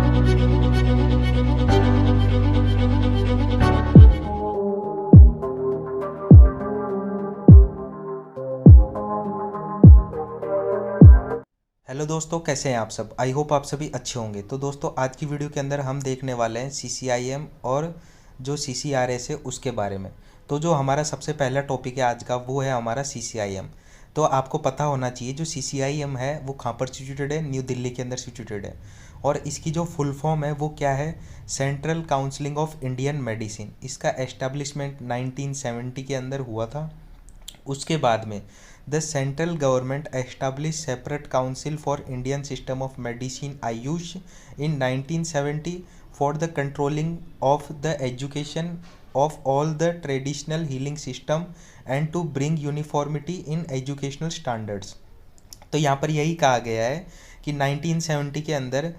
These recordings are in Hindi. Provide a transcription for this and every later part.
हेलो दोस्तों, कैसे हैं आप सब। आई होप आप सभी अच्छे होंगे। तो दोस्तों, आज की वीडियो के अंदर हम देखने वाले हैं सीसीआईएम और जो सीसीआरएस है उसके बारे में। तो जो हमारा सबसे पहला टॉपिक है आज का वो है हमारा सीसीआईएम। तो आपको पता होना चाहिए जो सीसीआईएम है वो कहाँ पर सिचुएटेड है, न्यू दिल्ली के अंदर सिचुएटेड है। और इसकी जो फुल फॉर्म है वो क्या है, central counselling of Indian medicine. इसका एस्टेब्लिशमेंट 1970 के अंदर हुआ था। उसके बाद में the central government establish separate council for Indian system of medicine AYUSH in 1970 for the controlling of the education of all the traditional healing system and to bring uniformity in educational standards. तो यहाँ पर यही कहा गया है कि 1970 के अंदर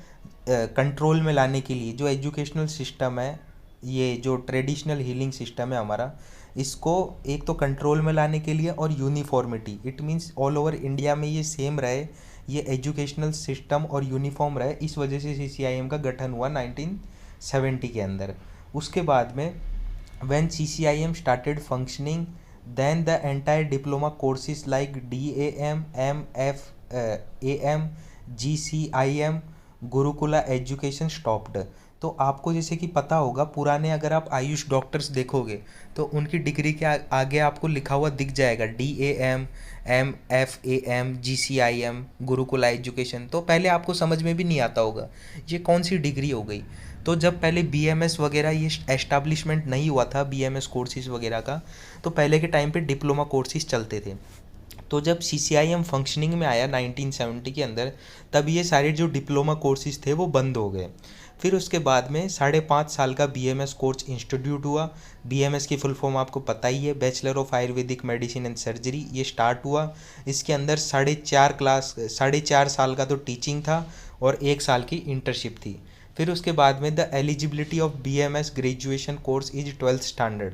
कंट्रोल में लाने के लिए जो एजुकेशनल सिस्टम है, ये जो ट्रेडिशनल हीलिंग सिस्टम है हमारा, इसको एक तो कंट्रोल में लाने के लिए और uniformity, it means all over India में ये सेम रहे, ये एजुकेशनल सिस्टम और यूनिफॉर्म रहे। इस वजह से सीसीआईएम का गठन हुआ 1970 के अंदर। उसके बाद में when CCIM started functioning then the entire diploma courses like DAM, MFAM, GCIM, Gurukula education stopped. तो आपको जैसे कि पता होगा, पुराने अगर आप आयुष डॉक्टर्स देखोगे तो उनकी डिग्री के आगे आपको लिखा हुआ दिख जाएगा DAM, MFAM, GCIM, Gurukula education. तो पहले आपको समझ में भी नहीं आता होगा ये कौन सी डिग्री हो गई। तो जब पहले बीएमएस वगैरह ये एस्टाब्लिशमेंट नहीं हुआ था, बीएमएस कोर्सेज वगैरह का, तो पहले के टाइम पे डिप्लोमा कोर्सेज चलते थे। तो जब सीसीआईएम फंक्शनिंग में आया 1970 के अंदर, तब ये सारे जो डिप्लोमा कोर्सेज थे वो बंद हो गए। फिर उसके बाद में 5.5 साल का बीएमएस कोर्स इंस्टीट्यूट हुआ। बीएमएस की फुल फॉर्म आपको पता ही है, bachelor of Ayurvedic medicine and surgery. ये स्टार्ट हुआ। इसके अंदर 4.5 साल का तो टीचिंग था और 1 साल की इंटर्नशिप थी। फिर उसके बाद में the eligibility of BMS graduation course is 12th standard.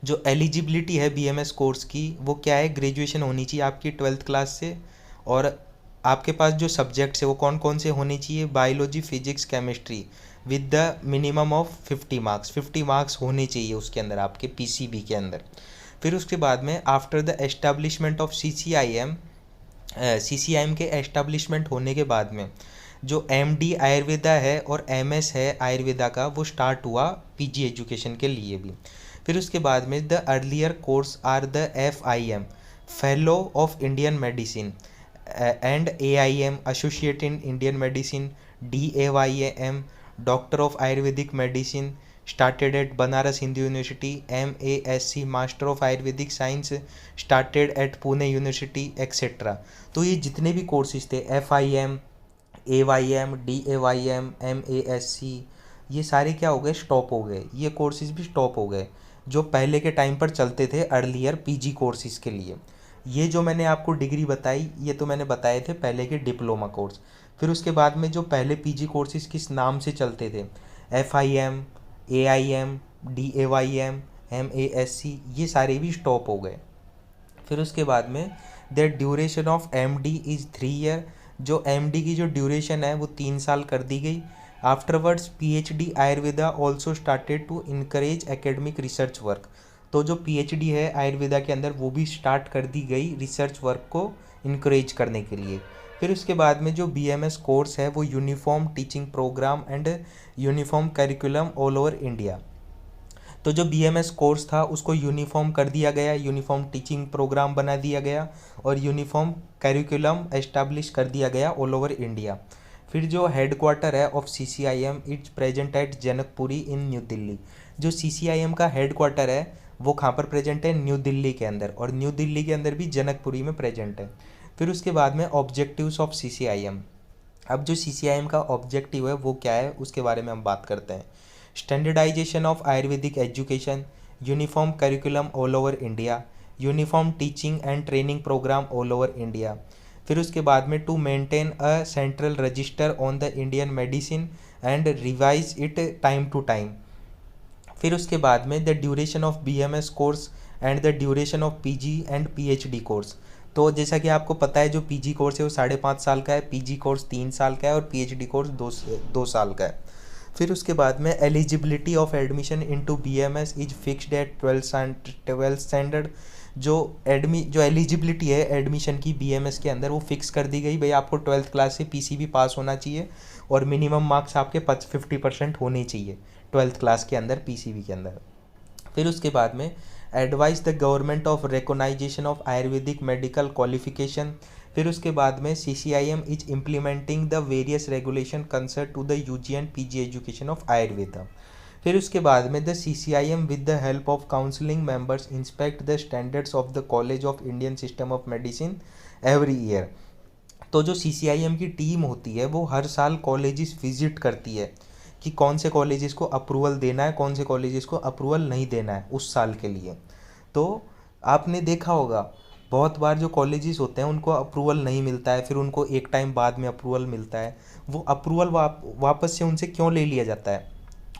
जो एलिजिबिलिटी है बीएमएस कोर्स की वो क्या है, ग्रेजुएशन होनी चाहिए आपकी 12th क्लास से। और आपके पास जो सब्जेक्ट्स है वो कौन कौन से होने चाहिए, biology, physics, chemistry, with the minimum of 50 marks. 50 marks होने चाहिए उसके अंदर, आपके पीसीबी के अंदर। फिर उसके बाद में after the establishment of CCIM, CCIM के एस्टेब्लिशमेंट होने के बाद में जो एमडी आयुर्वेदा है और एमएस है आयुर्वेदा का, वो स्टार्ट हुआ पीजी एजुकेशन के लिए भी। फिर उसके बाद में the earlier course are the FIM, fellow of Indian medicine, and AIM, associate in Indian medicine, DAYM, doctor of Ayurvedic medicine, started at Banaras Hindu university, MASc, master of Ayurvedic science, started at Pune university, etcetera. तो ये जितने भी कोर्सेज थे, एफआईएम, एवाईएम, डीएवाईएम, एमएएससी, ये सारे क्या हो गए, स्टॉप हो गए। ये कोर्सेज भी स्टॉप हो गए जो पहले के टाइम पर चलते थे अर्लियर पीजी कोर्सेज के लिए। ये जो मैंने आपको डिग्री बताई, ये तो मैंने बताए थे पहले के डिप्लोमा कोर्स। फिर उसके बाद में जो पहले पीजी कोर्सेज किस नाम से चलते थे, एफआईएम, एआईएम, डीएवाईएम, एमएएससी, ये सारे भी स्टॉप हो गए। फिर उसके बाद में the duration of MD is 3 year. जो एमडी की जो ड्यूरेशन है वो 3 साल कर दी गई। Afterwards PhD Ayurveda also started to encourage academic research work. तो जो पीएचडी है आयुर्वेदा के अंदर वो भी स्टार्ट कर दी गई रिसर्च वर्क को इनकरेज करने के लिए। फिर उसके बाद में जो बीएमएस कोर्स है वो uniform teaching programme and uniform curriculum all over India. तो जो बीएमएस कोर्स था उसको यूनिफॉर्म कर दिया गया, यूनिफॉर्म टीचिंग प्रोग्राम बना दिया गया और यूनिफॉर्म करिकुलम एस्टैब्लिश कर दिया गया ऑल ओवर इंडिया। फिर जो हेडक्वार्टर है of CCIM, it's present at Janakpuri in new Delhi. जो सीसीआईएम का हेडक्वार्टर है वो कहाँ पर प्रेजेंट है, न्यू दिल्ली के अंदर, और न्यू दिल्ली के अंदर भी जनकपुरी में प्रेजेंट है। फिर उसके बाद में ऑब्जेक्टिव्स ऑफ सीसीआईएम। अब जो सीसीआईएम का ऑब्जेक्टिव है वो क्या है उसके बारे में हम बात करते हैं। Standardisation of Ayurvedic education, uniform curriculum all over India, uniform teaching and training programme all over India. फिर उसके बाद में to maintain a central register on the Indian medicine and revise it time to time. फिर उसके बाद में the duration of BMS course and the duration of PG and PhD course. तो जैसा कि आपको पता है जो पीजी कोर्स है वो 5.5 साल का है, पीजी कोर्स 3 साल का है और पीएचडी कोर्स 2 साल का है। फिर उसके बाद में eligibility of admission into BMS is fixed at 12th standard. जो एलिजिबिलिटी है एडमिशन की बीएमएस के अंदर वो फिक्स कर दी गई। भाई आपको 12th क्लास से पीसीबी पास होना चाहिए और मिनिमम मार्क्स आपके 50% होने चाहिए 12th क्लास के अंदर पीसीबी के अंदर। फिर उसके बाद में advise the government of recognisation of Ayurvedic medical qualification. फिर उसके बाद में CCIM is implementing the various regulation concern to the UG and PG education of Ayurveda. फिर उसके बाद में the CCIM with the help of counselling members inspect the standards of the college of Indian system of medicine every year. तो जो CCIM की टीम होती है वो हर साल कॉलेजेस विजिट करती है कि कौन से कॉलेजेस को अप्रूवल देना है, कौन से कॉलेजेस को अप्रूवल नहीं देना है उस साल के लिए। तो आपने देखा होगा बहुत बार जो कॉलेजेस होते हैं उनको अप्रूवल नहीं मिलता है, फिर उनको एक टाइम बाद में अप्रूवल मिलता है। वो अप्रूवल वापस से उनसे क्यों ले लिया जाता है,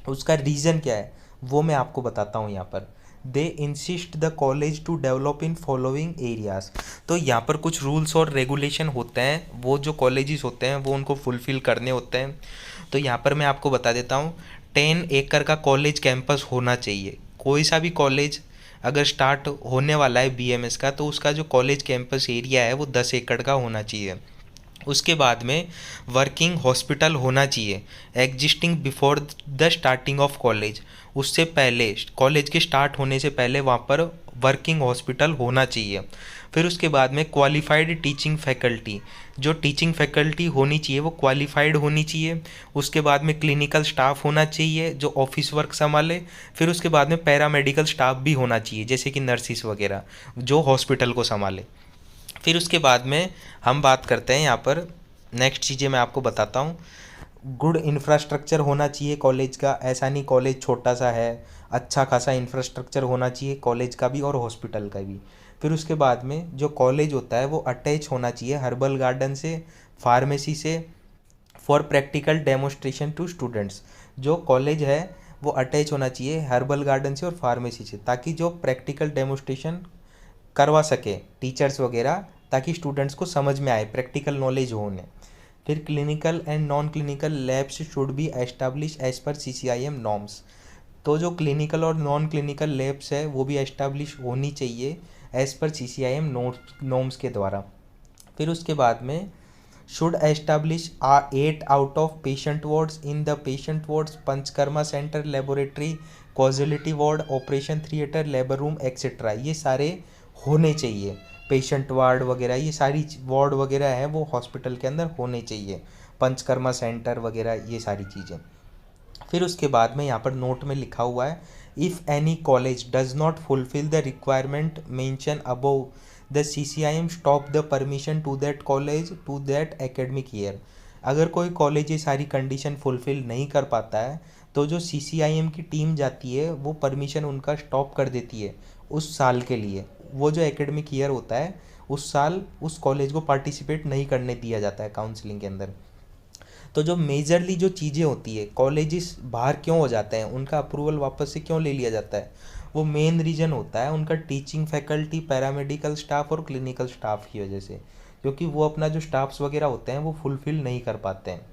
उसका रीज़न क्या है वो मैं आपको बताता हूँ यहाँ पर। They insist the college to develop in following areas. तो यहाँ पर कुछ रूल्स और रेगुलेशन होते हैं, वो जो कॉलेजेस होते हैं वो उनको फुलफ़िल करने होते हैं। तो यहाँ पर मैं आपको बता देता हूँ 10 एकड़ का कॉलेज कैंपस होना चाहिए। कोई सा भी कॉलेज अगर स्टार्ट होने वाला है बीएमएस का तो उसका जो कॉलेज कैंपस एरिया है वो 10 एकड़ का होना चाहिए। उसके बाद में वर्किंग हॉस्पिटल होना चाहिए existing before the starting of college. उससे पहले कॉलेज के स्टार्ट होने से पहले वहाँ पर वर्किंग हॉस्पिटल होना चाहिए। फिर उसके बाद में क्वालिफाइड टीचिंग फैकल्टी, जो टीचिंग फैकल्टी होनी चाहिए वो क्वालिफाइड होनी चाहिए। उसके बाद में क्लिनिकल स्टाफ होना चाहिए जो ऑफिस वर्क संभाले। फिर उसके बाद में पैरामेडिकल स्टाफ भी होना चाहिए जैसे कि नर्सिस वगैरह जो हॉस्पिटल को संभाले। फिर उसके बाद में हम बात करते हैं यहाँ पर नेक्स्ट चीज़ें मैं आपको बताता हूँ। गुड इंफ्रास्ट्रक्चर होना चाहिए कॉलेज का, ऐसा नहीं कॉलेज छोटा सा है, अच्छा खासा इंफ्रास्ट्रक्चर होना चाहिए कॉलेज का भी और हॉस्पिटल का भी। फिर उसके बाद में जो कॉलेज होता है वो अटैच होना चाहिए हर्बल गार्डन से, फार्मेसी से, for practical demonstration to students. जो कॉलेज है वो अटैच होना चाहिए हर्बल गार्डन से और फार्मेसी से ताकि जो प्रैक्टिकल डेमोस्ट्रेशन करवा सके टीचर्स वगैरह, ताकि स्टूडेंट्स को समझ में आए, प्रैक्टिकल नॉलेज हो उन्हें। फिर clinical and non clinical labs should be establish as per CCIM norms. तो जो क्लिनिकल और नॉन क्लिनिकल लैब्स है वो भी एस्टाब्लिश होनी चाहिए एज पर CCIM नॉर्म्स के द्वारा। फिर उसके बाद में should establish 8 out of patient wards in the patient wards panchakarma centre, laboratory, casualty ward, operation theatre, labour room etcetera. ये सारे होने चाहिए, पेशेंट वार्ड वगैरह ये सारी वार्ड वगैरह है वो हॉस्पिटल के अंदर होने चाहिए, पंचकर्मा सेंटर वगैरह ये सारी चीज़ें। फिर उसके बाद में यहाँ पर नोट में लिखा हुआ है if any college does not fulfil the requirement mention above the CCIM stop the permission to that college to that academic year. अगर कोई कॉलेज ये सारी कंडीशन फुलफिल नहीं कर पाता है तो जो CCIM की टीम जाती है वो परमिशन उनका स्टॉप कर देती है उस साल के लिए। वो जो एकेडमिक ईयर होता है उस साल उस कॉलेज को पार्टिसिपेट नहीं करने दिया जाता है काउंसलिंग के अंदर। तो जो मेजरली जो चीज़ें होती है कॉलेजेस बाहर क्यों हो जाते हैं, उनका अप्रूवल वापस से क्यों ले लिया जाता है, वो मेन रीज़न होता है उनका टीचिंग फैकल्टी, पैरामेडिकल स्टाफ और क्लिनिकल स्टाफ की वजह से, क्योंकि वो अपना जो स्टाफ्स वगैरह होते हैं वो फुलफ़िल नहीं कर पाते हैं।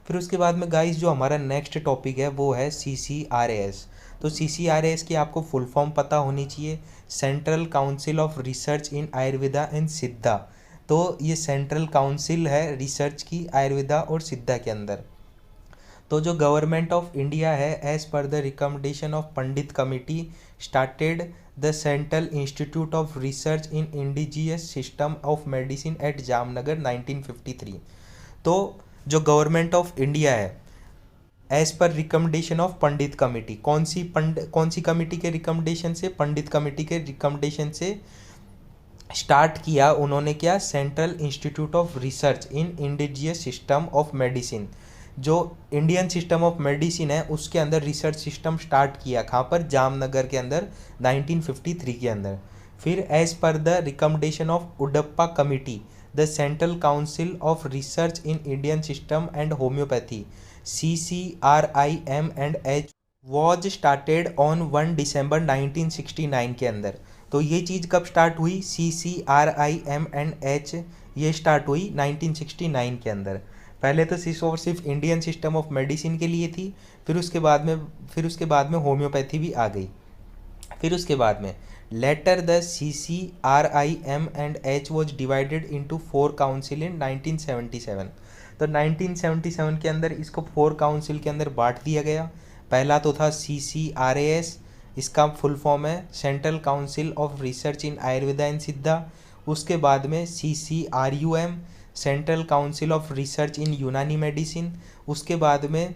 फिर उसके बाद में गाइस जो हमारा नेक्स्ट टॉपिक है वो है CCRAS। तो CCRAS की आपको फुल फॉर्म पता होनी चाहिए, central council of research in Ayurveda and सिद्धा। तो ये सेंट्रल काउंसिल है रिसर्च की आयुर्वेदा और सिद्धा के अंदर। तो जो गवर्नमेंट ऑफ इंडिया है एज पर the recommendation of Pandit committee started the central institute of research in indigenous system of medicine at Jamnagar 1953। तो जो गवर्नमेंट ऑफ इंडिया है as per recommendation of Pandit committee, कौन सी कमेटी के रिकमेंडेशन से, पंडित कमेटी के रिकमेंडेशन से स्टार्ट किया उन्होंने क्या, central institute of research in indigenous system of medicine. जो इंडियन सिस्टम ऑफ मेडिसिन है उसके अंदर रिसर्च सिस्टम स्टार्ट किया, कहाँ पर, जामनगर के अंदर 1953 के अंदर। फिर एज पर the recommendation of Udupa committee the central council of research in Indian system and homoeopathy CCRIM and H was started on 1 December 1969 के अंदर। तो ये चीज़ कब स्टार्ट हुई, CCRIM&H ये स्टार्ट हुई 1969 के अंदर। पहले तो सिर्फ इंडियन सिस्टम ऑफ मेडिसिन के लिए थी, फिर उसके बाद में होम्योपैथी भी आ गई। फिर उसके बाद में later the CCRIM&H was divided into 4 council in 1977। तो 1977 के अंदर इसको 4 काउंसिल के अंदर बांट दिया गया। पहला तो था CCRAS, इसका फुल फॉर्म है central council of research in Ayurveda and सिद्धा। उसके बाद में CCRUM, central council of research इन यूनानी मेडिसिन। उसके बाद में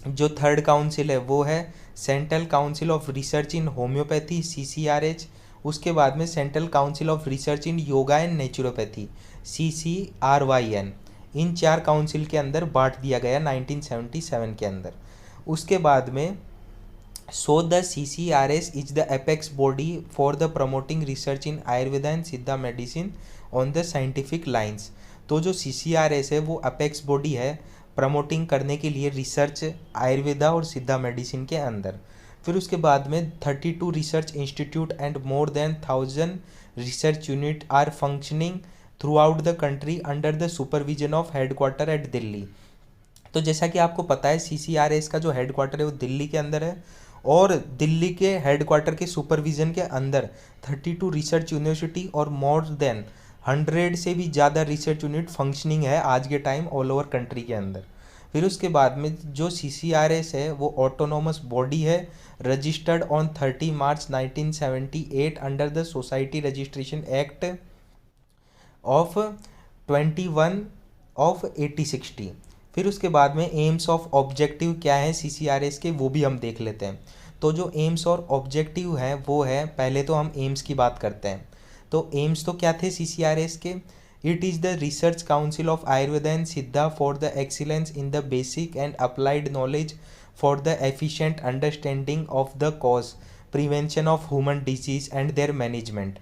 जो थर्ड काउंसिल है वो है central council of research in homeopathy CCRH। उसके बाद में central council of research in yoga and naturopathy CCRYN। In 4 council के अंदर बांट दिया गया 1977 के अंदर। उसके बाद में the CCRS is the apex body for the promoting research in Ayurveda and Siddha medicine on the scientific lines. तो जो CCRS है वो अपेक्स बॉडी है प्रमोटिंग करने के लिए रिसर्च आयुर्वेदा और सिद्धा मेडिसिन के अंदर। फिर उसके बाद में 32 research institute and more than 1000 research unit are functioning throughout the country under the supervision of headquarter at Delhi. तो जैसा कि आपको पता है CCRS का जो हेडक्वार्टर है वो दिल्ली के अंदर है, और दिल्ली के हेडक्वार्टर के सुपरविजन के अंदर 32 रिसर्च यूनिवर्सिटी और मोर देन 100 से भी ज़्यादा रिसर्च यूनिट फंक्शनिंग है आज के टाइम ऑल ओवर कंट्री के अंदर। फिर उसके बाद में जो CCRS है वो ऑटोनोमस बॉडी है, registered on 30 March 1978 under the society registration act of 21 of 8060। फिर उसके बाद में एम्स ऑफ ऑब्जेक्टिव क्या है CCRS के वो भी हम देख लेते हैं। तो जो एम्स और ऑब्जेक्टिव है वो है, पहले तो हम एम्स की बात करते हैं। तो एम्स तो क्या थे CCRS के, it is the research council of Ayurveda and Siddha for the excellence in the basic and applied knowledge for the efficient understanding of the cause, prevention of human disease and their management.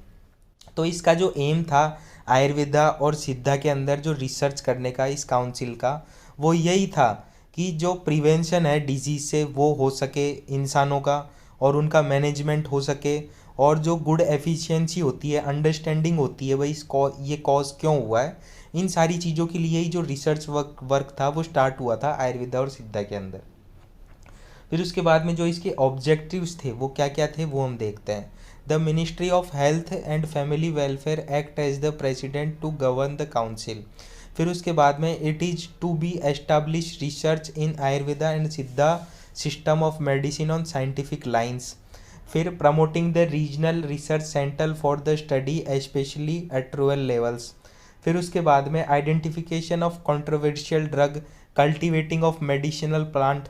तो इसका जो एम था आयुर्वेदा और सिद्धा के अंदर जो रिसर्च करने का इस काउंसिल का, वो यही था कि जो प्रिवेंशन है डिजीज़ से वो हो सके इंसानों का, और उनका मैनेजमेंट हो सके, और जो गुड एफिशिएंसी होती है, अंडरस्टैंडिंग होती है भाई ये कॉज क्यों हुआ है, इन सारी चीज़ों के लिए ही जो रिसर्च वर्क था वो स्टार्ट हुआ था आयुर्वेदा और सिद्धा के अंदर। फिर उसके बाद में जो इसके ऑब्जेक्टिव्स थे वो क्या क्या थे वो हम देखते हैं। The ministry of health and family welfare act as the president to govern the council. फिर उसके बाद में it is to be establish research in Ayurveda and Siddha system of medicine on scientific lines. फिर promoting the regional research centre for the study specially at rural levels. फिर उसके बाद में identification of controversial drug, cultivating of medicinal plant.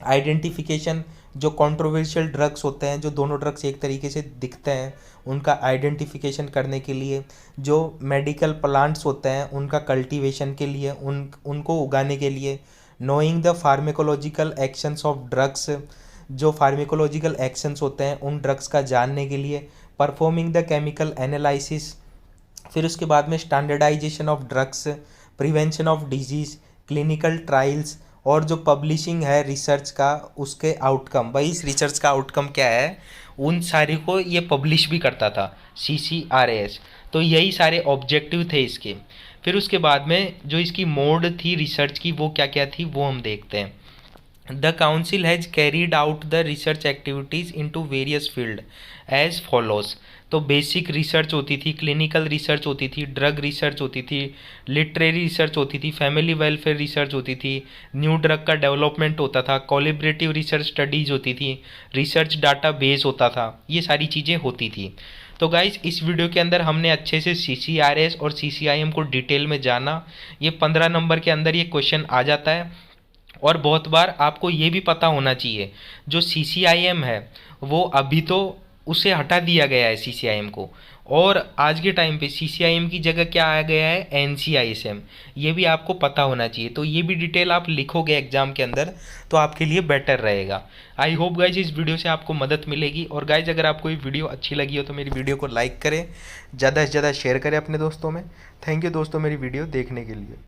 Identification, जो कंट्रोवर्शियल ड्रग्स होते हैं, जो दोनों ड्रग्स एक तरीके से दिखते हैं, उनका आइडेंटिफिकेशन करने के लिए। जो मेडिकल प्लांट्स होते हैं उनका कल्टीवेशन के लिए, उनको उगाने के लिए। Knowing the pharmacological actions of drugs, जो फार्मेकोलॉजिकल एक्शंस होते हैं उन ड्रग्स का जानने के लिए। Performing the chemical analysis. फिर उसके बाद में standardisation of drugs, prevention of disease, clinical trials, और जो पब्लिशिंग है रिसर्च का उसके आउटकम। भाई इस रिसर्च का आउटकम क्या है, उन सारे को ये पब्लिश भी करता था CCRS। तो यही सारे ऑब्जेक्टिव थे इसके। फिर उसके बाद में जो इसकी मोड थी रिसर्च की वो क्या क्या थी वो हम देखते हैं। The council has carried out the research activities into various field as follows. तो बेसिक रिसर्च होती थी, क्लिनिकल रिसर्च होती थी, ड्रग रिसर्च होती थी, लिटरेरी रिसर्च होती थी, फैमिली वेलफेयर रिसर्च होती थी, न्यू ड्रग का डेवलपमेंट होता था, कोलिब्रेटिव रिसर्च स्टडीज़ होती थी, रिसर्च डाटा बेस होता था, ये सारी चीज़ें होती थी। तो गाइस इस वीडियो के अंदर हमने अच्छे से CCRS और CCIM को डिटेल में जाना। ये 15 नंबर के अंदर ये क्वेश्चन आ जाता है। और बहुत बार आपको ये भी पता होना चाहिए जो CCIM है वो अभी तो उसे हटा दिया गया है CCIM को, और आज के टाइम पे CCIM की जगह क्या आ गया है NCISM। ये भी आपको पता होना चाहिए। तो ये भी डिटेल आप लिखोगे एग्जाम के अंदर तो आपके लिए बेटर रहेगा। आई होप गाइज इस वीडियो से आपको मदद मिलेगी। और गाइज अगर आपको ये वीडियो अच्छी लगी हो तो मेरी वीडियो को लाइक करें, ज़्यादा से ज़्यादा शेयर करें अपने दोस्तों में। थैंक यू दोस्तों मेरी वीडियो देखने के लिए।